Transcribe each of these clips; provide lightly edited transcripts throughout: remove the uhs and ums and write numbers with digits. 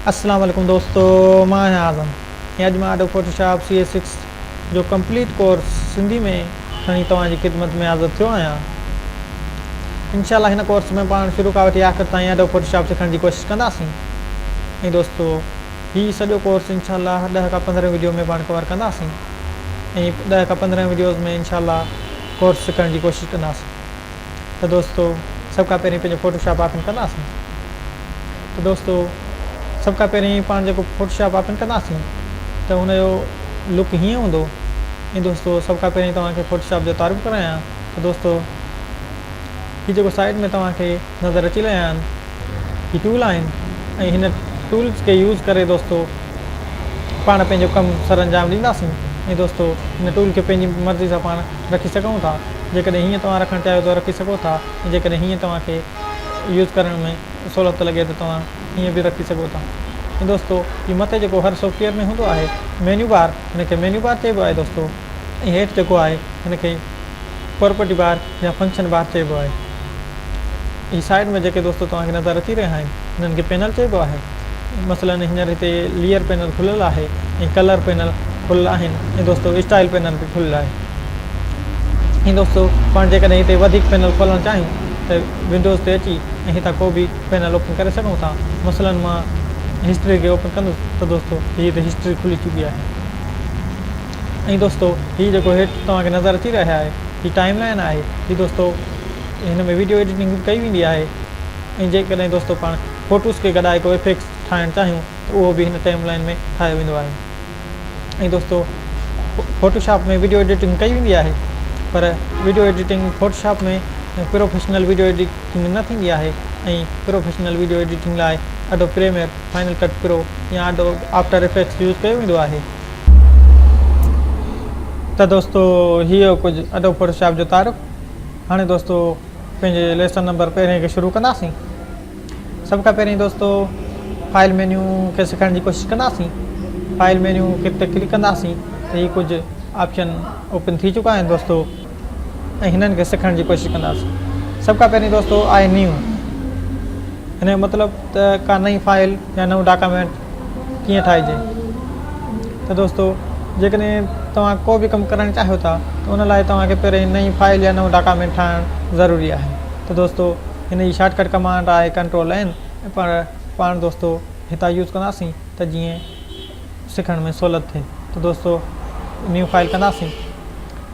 अस्सलाम वालेकुम दोस्तों, मैं आज़म। अॼु मां एडोब फोटोशॉप CS6 जो कंप्लीट कोर्स सिंधी में खणी तव्हांजी ख़िदमत में हाज़िर थियो आहियां। इंशाल्लाह हिन कोर्स में पाण शुरू खां वठी आख़िर ताईं एडोब फोटोशॉप सिखण जी कोशिशि कंदासीं। ऐं दोस्तों हीउ सॼो कोर्स इंशाल्लाह 10 खां 15 वीडियो में पाण कवर कंदासीं ऐं 10 खां 15 वीडियोज़ में इंशाल्लाह कोर्स सिखण जी कोशिशि कंदासीं। त दोस्तों सभ खां पहिरीं पंहिंजो फोटोशॉप ओपन कंदासीं। त दोस्तों सभ खां पहिरीं पाण जेको फोटोशॉप ओपन कंदासीं त हुनजो लुक हीअं हूंदो। ऐं दोस्तों सभ खां पहिरीं तव्हांखे फोटोशॉप जो तारीफ़ करायां त दोस्तों हीउ जेको साइड में तव्हांखे नज़र अची रहिया आहिनि हीउ टूल आहिनि ऐं हिन टूल्स खे यूज़ करे दोस्तों पाण पंहिंजो कमु सर अंजाम ॾींदासीं। ऐं दोस्तों हिन टूल खे पंहिंजी मर्ज़ी सां पाण रखी सघूं था। जेकॾहिं हीअं तव्हां रखणु चाहियो त रखी सघो था, ऐं जेकॾहिं हीअं तव्हांखे यूज़ करण में सहूलियत लॻे त तव्हां हीअं बि रखी सघो था। ऐं दोस्तों हीउ मथे जेको हर सॉफ्टवेयर में हूंदो आहे मेन्यू बार, हिनखे मेन्यू बार चइबो आहे दोस्तों। ऐं हेठि जेको आहे हिनखे प्रॉपर्टी बार या फंक्शन बार चइबो आहे। हीअ साइड में जेके दोस्तों तव्हांखे नज़र अची रहिया आहिनि हिननि खे पैनल चइबो आहे। मसलन हींअर हिते लेयर पैनल खुलियलु आहे ऐं कलर पैनल खुलियल आहिनि ऐं दोस्तों स्टाइल पैनल बि खुलियल आहे। ऐं दोस्तों पाण जेकॾहिं हिते वधीक पैनल खोलणु चाहियूं त विंडोज़ ते अची ऐं हितां को बि पैनल ओपन करे सघूं था। मसलन मां हिस्ट्री खे ओपन कंदुसि त दोस्तों हीअ हिते हिस्ट्री खुली चुकी आहे। ऐं दोस्तों हीअ जेको हेठि तव्हांखे नज़र अची रहिया आहे हीअ टाइम लाइन आहे। हीअ दोस्तों हिन में वीडियो एडिटिंग कई वेंदी आहे। ऐं जेकॾहिं दोस्तों पाण फ़ोटोज़ खे गॾाए को इफेक्ट्स ठाहिणु चाहियूं त उहो बि हिन टाइम लाइन में ठाहियो वेंदो आहे। ऐं दोस्तों फोटोशॉप में वीडियो एडिटिंग कई वेंदी आहे, पर वीडियो एडिटिंग फोटोशॉप में प्रोफेशनल वीडियो एडिटिंग न थींदी आहे। ऐं प्रोफेशनल वीडियो एडिटिंग लाइ Adobe Premiere, Final Cut Pro या एडोब आफ्टर इफेक्ट्स यूज़ कयो वेंदो आहे। त दोस्तों हीअ कुझु एडोब फोटोशॉप जो तारीफ़। हाणे दोस्तों पंहिंजे लेसन नंबर पहिरें खे शुरू कंदासीं। सभ खां पहिरीं दोस्तों फाइल मेन्यू खे सिखण जी कोशिशि कंदासीं। फाइल मेन्यू ते क्लिक कंदासीं त हीअ कुझु ऑप्शन ओपन थी चुका आहिनि दोस्तों ऐं हिननि खे सिखण जी कोशिशि कंदासीं। सभ खां पहिरीं दोस्तों आहे न्यू। हिन जो मतिलबु त का नई फाइल या नओं डॉक्यूमेंट कीअं ठाहिजे। त दोस्तों जेकॾहिं तव्हां को बि कमु करणु चाहियो था त उन लाइ तव्हांखे पहिरीं नई फाइल या नओं डॉक्यूमेंट ठाहिणु ज़रूरी आहे। त दोस्तों हिन जी शॉर्टकट कमांड आहे Ctrl+N। पर पाण दोस्तों हितां यूज़ कंदासीं त जीअं सिखण में सहूलियत थिए। त दोस्तों न्यू फाइल कंदासीं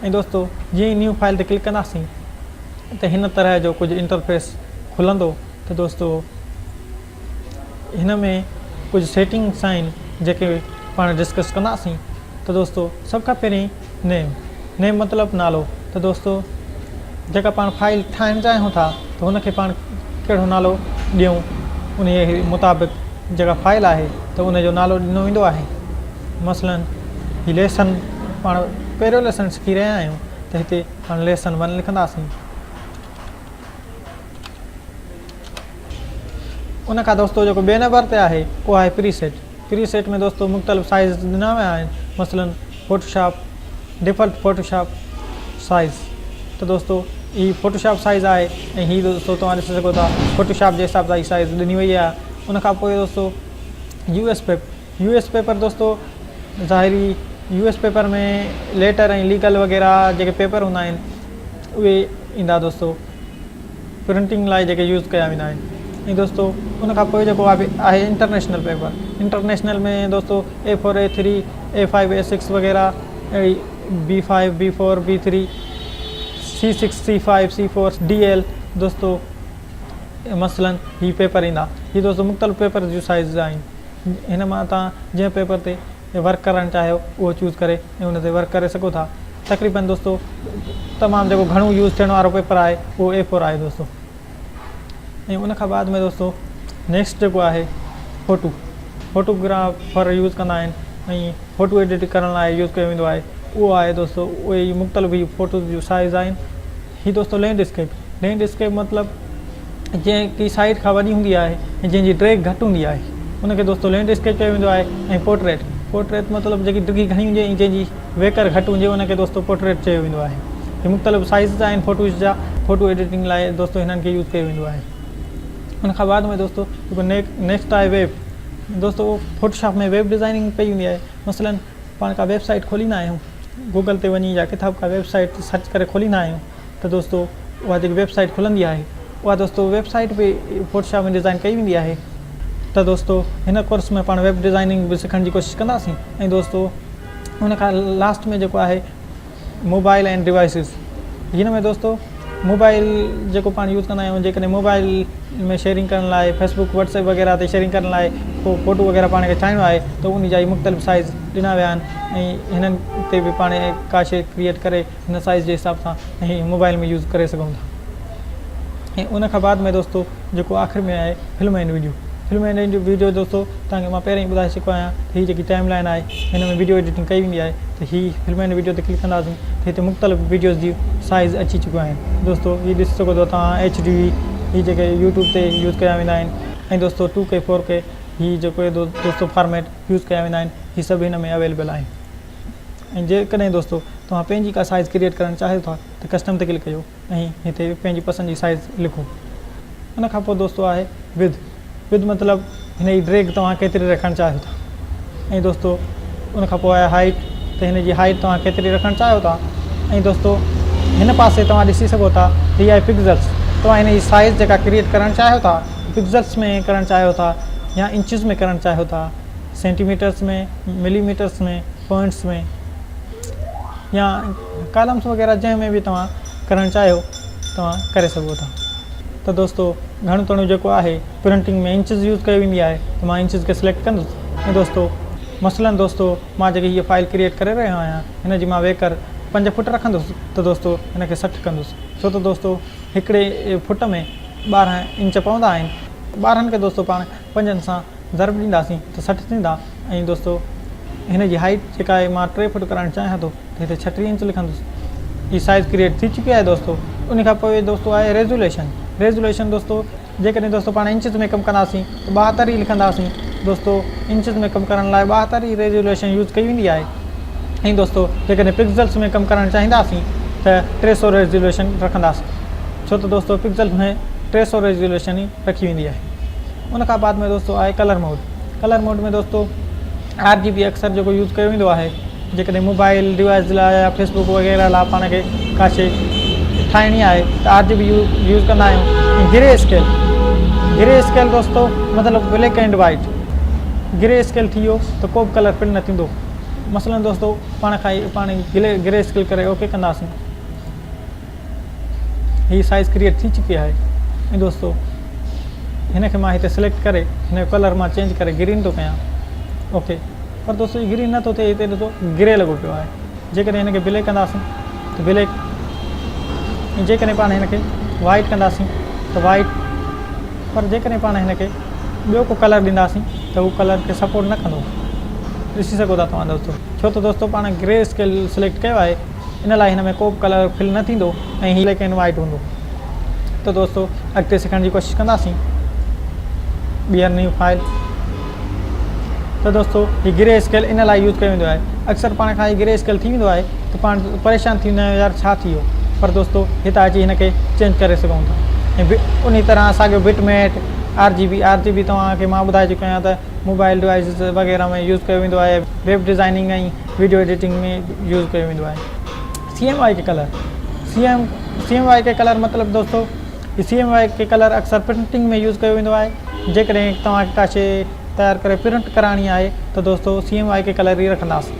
ऐं दोस्तों जीअं ई न्यू फाइल ते क्लिक कंदासीं त हिन तरह जो कुझु इंटरफेस खुलंदो। त दोस्तों हिन में कुझु सेटिंग्स आहिनि जेके पाण डिस्कस कंदासीं। त दोस्तों सभ खां पहिरीं नेम मतिलबु नालो। त दोस्तों जेका पाण फाइल ठाहिणु चाहियूं था त हुनखे पाण कहिड़ो नालो ॾियूं, उन जे मुताबिक़ जेका फाइल आहे त उनजो नालो ॾिनो वेंदो आहे। मसलन हीउ लेसन पाण पहिरियों लेसन सिखी रहिया आहियूं त हिते पाण लेसन 1 लिखंदासीं। उन खां दोस्तों जेको ॿिए नंबर ते आहे उहो आहे प्रीसेट। प्रीसेट में दोस्तों मुख़्तलिफ़ साइज़ ॾिना विया आहिनि। मसलन फोटोशॉप डिफ़ॉल्ट फोटोशॉप साइज़। त दोस्तों हीअ फोटोशॉप साइज़ आहे ऐं हीअ दोस्तों तव्हां ॾिसी सघो था फोटोशॉप जे हिसाब सां हीअ साइज़ ॾिनी वई आहे। उन खां पोइ दोस्तों यूएस पेपर दोस्तों ज़ाहिरी यूएस पेपर में लेटर ऐं लीगल वग़ैरह जेके पेपर हूंदा आहिनि उहे ईंदा दोस्तों प्रिंटिंग लाइ जेके यूज़ कया वेंदा आहिनि। ऐं दोस्तों उन खां पोइ जेको आहे इंटरनेशनल पेपर। इंटरनेशनल में दोस्तों A4 A3 A5 A6 वग़ैरह B5 B4 B3 C6 C5 C4 DL दोस्तों मसलन हीअ पेपर ईंदा। हीअ दोस्तों मुख़्तलिफ़ पेपर जूं साइज़ आहिनि। हिन मां तव्हां जंहिं पेपर ते वर्क करणु चाहियो उहो चूज़ करे ऐं उन ते वर्क करे सघो था। तक़रीबन दोस्तों तमामु जेको घणो यूज़ थियण वारो पेपर आहे उहो A4 आहे दोस्तों। ऐं उन खां बाद में दोस्तों नेक्स्ट जेको आहे फोटोग्राफर यूज़ कंदा आहिनि ऐं फ़ोटो एडिट करण लाइ यूज़ कयो वेंदो आहे उहो आहे दोस्तों उहे ई मुख़्तलिफ़ फ़ोटो जूं साइज़ आहिनि। हीअ दोस्तों लैंडस्केप मतिलबु जंहिं की साइड खां वॾी हूंदी आहे ऐं जंहिंजी ड्रैग घटि हूंदी आहे उनखे दोस्तों लैंडस्केप चयो वेंदो आहे। ऐं पोर्ट्रेट मतिलबु जेकी डिघी घणी हुजे ऐं जंहिंजी वेकर घटि हुजे उनखे दोस्तों पोर्ट्रेट चयो वेंदो आहे। हीअ मुख़्तलिफ़ साइज़ आहिनि फ़ोटोज़ जा। फ़ोटो एडिटिंग लाइ दोस्तों हिननि खे यूज़ कयो वेंदो आहे। उन खां बाद में दोस्तों जेको नेक्स्ट आहे दोस्तों फोटोशॉप में वेब डिज़ाइनिंग पई हूंदी आहे। मसलन पाण का वेबसाइट खोलींदा आहियूं, गूगल ते वञी या किताब का वेबसाइट सर्च करे खोलींदा आहियूं त दोस्तों उहा जेकी वेबसाइट खुलंदी आहे उहा दोस्तों वेबसाइट बि फोटोशॉप में डिज़ाइन कई वेंदी आहे। त दोस्तों हिन कोर्स में पाण वेब डिज़ाइनिंग बि सिखण जी कोशिशि कंदासीं। ऐं दोस्तों हुन खां लास्ट में जेको आहे मोबाइल एंड डिवाइसिस, हिन में दोस्तों मोबाइल जेको पाण यूज़ कंदा आहियूं, जेकॾहिं मोबाइल में शेयरिंग करण लाइ फेसबुक व्हाट्सएप वग़ैरह ते शेयरिंग करण लाइ को फोटो वग़ैरह पाण खे ठाहिणो आहे त उन जा मुख़्तलिफ़ साइज़ ॾिना विया आहिनि ऐं हिननि ते बि पाण का शइ क्रिएट करे हिन साइज़ जे हिसाब सां ऐं मोबाइल में यूज़ करे सघूं था। ऐं उन खां बाद में दोस्तों जेको आख़िर में आहे film and video. Film and video दोस्तों तव्हांखे मां पहिरीं ॿुधाए चुको आहियां त हीअ जेकी टाइम लाइन आहे हिन में वीडियो एडिटिंग कई वेंदी आहे त हीअ फिल्म एंड वीडियो ते क्लिक कंदासीं त हिते मुख़्तलिफ़ वीडियोज़ जी साइज़ अची चुकियूं आहिनि। दोस्तों हीअ ॾिसी सघो था तव्हां HD हीअ जेके यूट्यूब ते यूज़ कया वेंदा आहिनि ऐं दोस्तों 2K 4K हीअ जेको दोस्तों फॉर्मेट यूज़ कया वेंदा आहिनि, हीअ सभु हिन में अवेलेबल आहिनि। ऐं जेकॾहिं दोस्तों तव्हां पंहिंजी का साइज़ क्रिएट करणु चाहियो था त कस्टम ते क्लिक कयो ऐं हिते पंहिंजी पसंदि जी साइज़ लिखो। उन खां पोइ दोस्तों आहे विद मतिलबु हिन जी ड्रैग तव्हां केतिरी रखणु चाहियो था। ऐं दोस्तों उन खां पोइ आहे हाइट, त हिन जी हाइट तव्हां केतिरी रखणु चाहियो था। ऐं दोस्तों हिन पासे तव्हां ॾिसी सघो था हीअ आहे पिक्सल्स, तव्हां हिन जी साइज़ जेका क्रिएट करणु चाहियो था पिक्सल्स में करणु चाहियो था या इंचिस में करणु चाहियो था, सेंटीमीटर्स में, मिलीमीटर्स में, पॉइंट्स में या कॉलम्स वग़ैरह जंहिं में बि तव्हां करणु चाहियो तव्हां करे सघो था। त दोस्तों घणो तणो जेको आहे प्रिंटिंग में इंचिस यूज़ कई वेंदी आहे त मां इंचिस खे सिलेक्ट कंदुसि। ऐं दोस्तों मसलन दोस्तों मां जेकी हीअ फाइल क्रिएट करे रहियो आहियां हिन जी मां वेकर 5 फुट रखंदुसि त दोस्तों हिन खे 60 कंदुसि, छो त दोस्तों हिकिड़े फुट में 12 इंच पवंदा आहिनि। 12 खे दोस्तों पाण 5 सां ज़रब ॾींदासीं त 60 थींदा। ऐं दोस्तों हिन जी हाइट जेका आहे मां 3 फुट करणु चाहियां थो त हिते 36 इंच लिखंदुसि। हीअ साइज़ क्रिएट थी चुकी आहे दोस्तों। उन खां पोइ दोस्तों आहे रेज़ोल्यूशन दोस्तों जेकॾहिं दोस्तों पाण इंचिस में कमु कंदासीं त 72 लिखंदासीं। दोस्तों इंचिस में कमु करण लाइ 72 रेज़ोल्यूशन यूज़ कई वेंदी आहे। ऐं दोस्तों जेकॾहिं पिक्सल्स में कमु करणु चाहींदासीं त 300 रेज़ोल्यूशन रखंदासीं, छो त दोस्तों पिक्सल में 300 रेज़ोल्यूशन ई रखी वेंदी आहे। उन खां बाद में दोस्तों आहे कलर मोड में दोस्तों RGB अक्सर जेको यूज़ कयो वेंदो आहे जेकॾहिं मोबाइल डिवाइस लाइ या फेसबुक वग़ैरह लाइ पाण खे का शइ ठाहिणी आहे त RGB यूज़ कंदा आहियूं। ग्रे स्केल दोस्तों मतिलबु black and white, grey scale थी वियो त को बि कलर प्रिंट न थींदो। मसलन दोस्तों पाण ग्रे स्केल करे ओके कंदासीं, हीअ साइज़ क्रिएट थी चुकी आहे। ऐं दोस्तों हिन खे मां हिते सिलेक्ट करे हिन जो कलर मां चेंज करे ग्रीन थो कयां, ओके। पर दोस्तों ग्रीन नथो थिए, हिते ॾिसो ग्रे लॻो पियो आहे। जेकॾहिं हिन खे ब्लैक कंदासीं त ब्लैक, ऐं जेकॾहिं पाण हिन खे वाइट कंदासीं त वाइट। पर जेकॾहिं पाण हिन खे ॿियो को कलर ॾींदासीं त उहो कलर खे सपोर्ट न कंदो, ॾिसी सघो था तव्हां दोस्तों। छो त दोस्तों पाण ग्रे स्केल सिलेक्ट कयो आहे, इन लाइ हिन में को बि कलर फिल न थींदो ऐं हीअ ब्लैक एंड वाइट हूंदो। त दोस्तों अॻिते सिखण जी कोशिशि कंदासीं ॿीहर न्यू फाइल। त दोस्तों हीअ ग्रे स्केल इन लाइ यूज़ कयो वेंदो आहे। अक्सर पाण खां हीअ ग्रे स्केल थी वेंदो आहे त पाण परेशान थी वेंदा आहियूं यार छा थी वियो। पर दोस्तों हिते अची हिन खे चेंज करे सघूं था। ऐं उन तरह असांजो बिटमेट RGB तव्हांखे मां ॿुधाए चुको आहियां त मोबाइल डिवाइसिस वग़ैरह में यूज़ कयो वेंदो आहे, वेब डिज़ाइनिंग ऐं वीडियो एडिटिंग में यूज़ कयो वेंदो आहे। CMYK कलर मतिलबु दोस्तों CMYK कलर अक्सर प्रिंटिंग में यूज़ कयो वेंदो आहे। जेकॾहिं तव्हांखे का शइ तयारु करे प्रिंट कराइणी आहे त दोस्तों CMYK कलर ई रखंदासीं।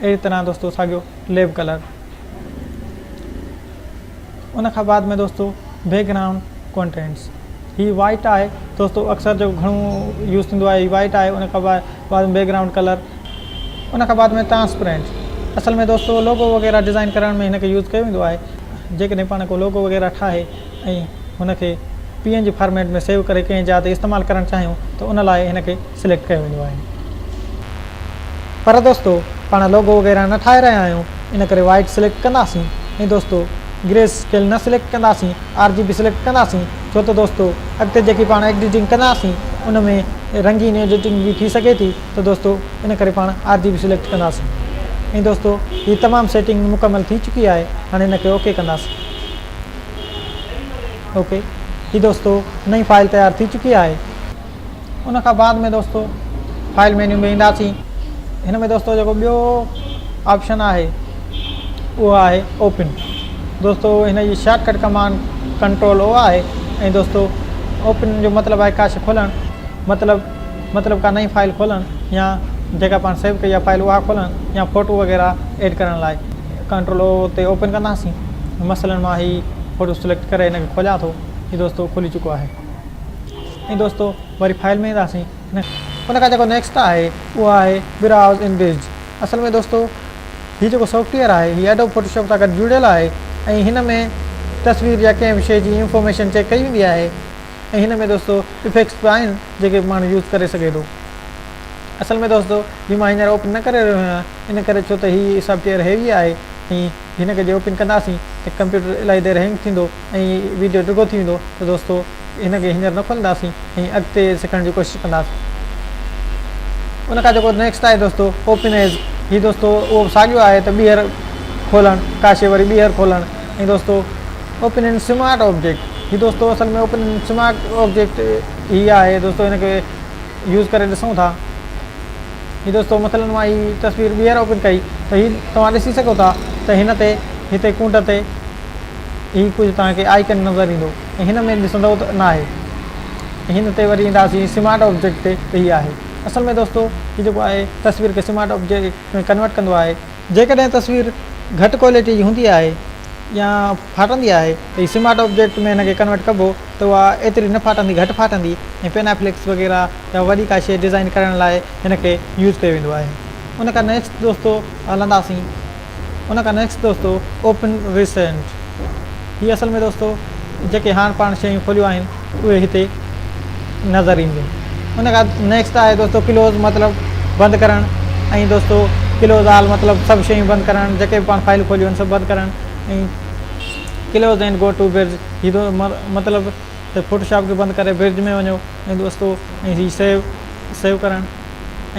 अहिड़ी तरह दोस्तों साॻियो लेब कलर। उन खां बाद में दोस्तों बैकग्राउंड कंटेंट्स, हीअ वाइट आहे दोस्तों, अक्सर जो घणो यूज़ थींदो आहे हीअ वाइट आहे। उन खां बाद में बैकग्राउंड कलर। उन खां बाद में ट्रांसपेरेंट। असल में दोस्तों लोगो वग़ैरह डिज़ाइन करण में हिन खे यूज़ कयो वेंदो आहे। जेकॾहिं पाण को लोगो वग़ैरह ठाहे ऐं हुनखे PNG फॉर्मेट में सेव करे कंहिं जाइ ते इस्तेमालु करणु चाहियूं त उन लाइ हिन खे सिलेक्ट कयो वेंदो आहे। पर दोस्तों पाण लोगो वग़ैरह न ठाहे रहिया आहियूं, इन करे वाइट सिलेक्ट कंदासीं। ऐं दोस्तों ग्रे स्केल न सिलेक्ट कंदासीं, RGB सिलेक्ट कंदासीं, छो त दोस्तों अॻिते जेकी पाण एडिटिंग कंदासीं उन में रंगीन एडिटिंग भी थी सघे थी। त दोस्तों इन करे पाण RGB सिलेक्ट कंदासीं। ऐं दोस्तों हीअ तमामु सेटिंग मुकमल थी चुकी आहे। हाणे हिन खे ओके कंदासीं, ओके। हीअ दोस्तों नई फाइल तयारु थी चुकी आहे। उन खां बाद में दोस्तों फाइल मेन्यू में ईंदासीं। हिन में दोस्तों जेको ॿियो ऑप्शन आहे उहो आहे ओपन। दोस्तों हिन जी शॉर्टकट कमांड कंट्रोल ओ आहे। ऐं दोस्तों ओपन जो मतिलबु आहे का शइ खोलणु, मतिलबु का नई फाइल खोलणु या जेका पाण सेव कई आहे फाइल उहा खोलणु या फ़ोटो वग़ैरह एड करण लाइ कंट्रोल ओ ते ओपन कंदासीं। मसलन मां ही फ़ोटो सिलेक्ट करे हिनखे खोलियां थो, हीउ दोस्तों खुली चुको आहे। ऐं दोस्तों वरी फाइल में ईंदासीं। उन खां जेको नेक्स्ट आहे उहो आहे ब्राउज़ इन ब्रिज। असल में दोस्तों हीउ जेको सॉफ्टवेयर आहे हीउ एडोब फोटोशॉप सां गॾु जुड़ियल आहे ऐं हिन में तस्वीर या कंहिं बि शइ जी इंफॉर्मेशन चेक कई वेंदी आहे। ऐं हिन में दोस्तों इफेक्ट्स बि आहिनि जेके माण्हू यूज़ करे सघे थो। असल में दोस्तों हीउ मां हींअर ओपन न करे रहियो आहियां, इन करे छो त हीउ सॉफ्टवेयर हेवी आहे ऐं हिन खे जे ओपन कंदासीं त कंप्यूटर इलाही देरि हैंग थींदो ऐं वीडियो डिघो थी वेंदो। त दोस्तों हिन खे हींअर न खोलंदासीं ऐं अॻिते सिखण जी कोशिशि कंदासीं। उन खां जेको नेक्स्ट आहे दोस्तों ओपन एज। हीउ दोस्तों उहो साॻियो आहे त ॿीहर खोलणु, का शइ वरी ॿीहर खोलणु। ऐं दोस्तों ओपन इन स्मार्ट ऑब्जेक्ट। हीउ दोस्तों असल में ओपन इन स्मार्ट ऑब्जेक्ट हीअ आहे दोस्तों, हिन खे यूज़ करे ॾिसूं था। हीउ दोस्तों मतिलबु मां हीअ तस्वीर ॿीहर ओपन कई त हीउ तव्हां ॾिसी सघो था त हिन ते हिते कूंट ते हीउ कुझु तव्हांखे आइकन नज़र ईंदो ऐं हिन में ॾिसंदव त न आहे। हिन ते वरी ईंदासीं स्मार्ट ऑब्जेक्ट ते त हीअ आहे। असल में दोस्तों हीउ जेको आहे तस्वीर खे स्मार्ट ऑब्जेक्ट में कन्वर्ट कंदो आहे। जेकॾहिं तस्वीर घटि क्वालिटी जी हूंदी आहे या फाटंदी आहे त हीउ स्मार्ट ऑब्जेक्ट में हिनखे कन्वर्ट कबो त उहा एतिरी न फाटंदी, घटि फाटंदी ऐं पेनाफ्लेक्स वग़ैरह या वरी का शइ डिज़ाइन करण लाइ हिनखे यूज़ कयो वेंदो आहे। उन खां नेक्स्ट दोस्तों हलंदासीं। उन खां नेक्स्ट दोस्तों ओपन रिसेंट। हीअ असल में दोस्तों जेके हाणे पाण शयूं खोलियूं आहिनि उहे हिते नज़र ईंदियूं। उन खां नेक्स्ट आहे दोस्तों क्लोज़ मतिलबु बंदि करणु ऐं दोस्तों क्लोज़ आल मतिलबु सभु शयूं बंदि करणु, जेके बि पाण फाइल खोलियूं आहिनि सभु बंदि करणु। ऐं close and go to bridge. हीउ मतिलबु त फोटोशॉप खे बंदि करे ब्रिज में वञो ऐं दोस्तों ऐं हीउ सेव करणु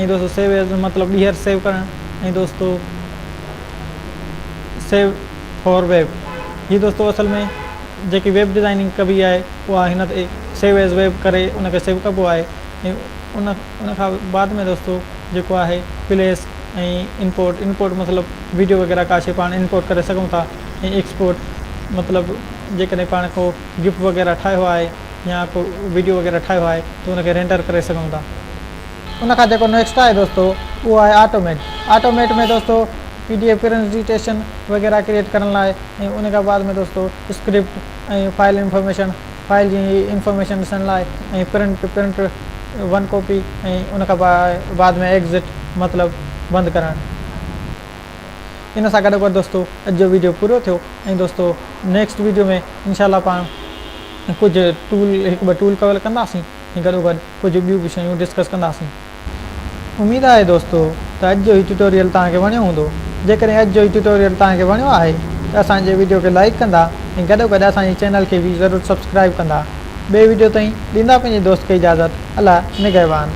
ऐं दोस्तों सेव एज मतिलबु ॿीहर सेव करणु ऐं दोस्तों सेव फॉर वेब। हीउ दोस्तों असल में जेकी वेब डिज़ाइनिंग कबी आहे उहा हिन ते सेव एज़ वेब करे उनखे सेव कबो आहे। ऐं उन खां बाद में दोस्तों जेको आहे प्लेस ऐं इंपोर्ट मतिलबु वीडियो वग़ैरह का शइ पाण इंपोर्ट करे सघूं था। ऐं एक्सपोर्ट मतिलबु जेकॾहिं पाण को गिफ्ट वग़ैरह ठाहियो आहे या को वीडियो वग़ैरह ठाहियो आहे त उनखे रेंडर करे सघूं था। उन खां जेको नेक्स्ट आहे दोस्तों उहो आहे ऑटोमेट। ऑटोमेट में दोस्तों PDF प्रेजेंटेशन वग़ैरह क्रिएट करण लाइ ऐं उन खां बाद में दोस्तों स्क्रिप्ट ऐं फाइल जी इंफॉर्मेशन ॾिसण लाइ ऐं प्रिंट 1 कॉपी ऐं उन खां बाद में एग्ज़िट मतिलबु बंदि करणु। इन सां गॾु दोस्तों अॼु जो वीडियो पूरो थियो ऐं दोस्तों नेक्स्ट वीडियो में इंशाल्लाह पाण कुझु हिकु ॿ टूल कवर कंदासीं ऐं गॾोगॾु कुझु ॿियूं बि शयूं डिस्कस कंदासीं। उमेदु आहे दोस्तों त अॼु जो हीउ ट्यूटोरियल तव्हांखे वणियो हूंदो। जेकॾहिं अॼु जो हीउ ट्यूटोरियल तव्हांखे वणियो आहे त असांजे वीडियो खे लाइक कंदा ऐं गॾोगॾु असांजे चैनल खे बि ज़रूरु सब्सक्राइब कंदा। ॿिए वीडियो ताईं ॾींदा पंहिंजे दोस्त खे इजाज़त। अल्लाह निगहबान।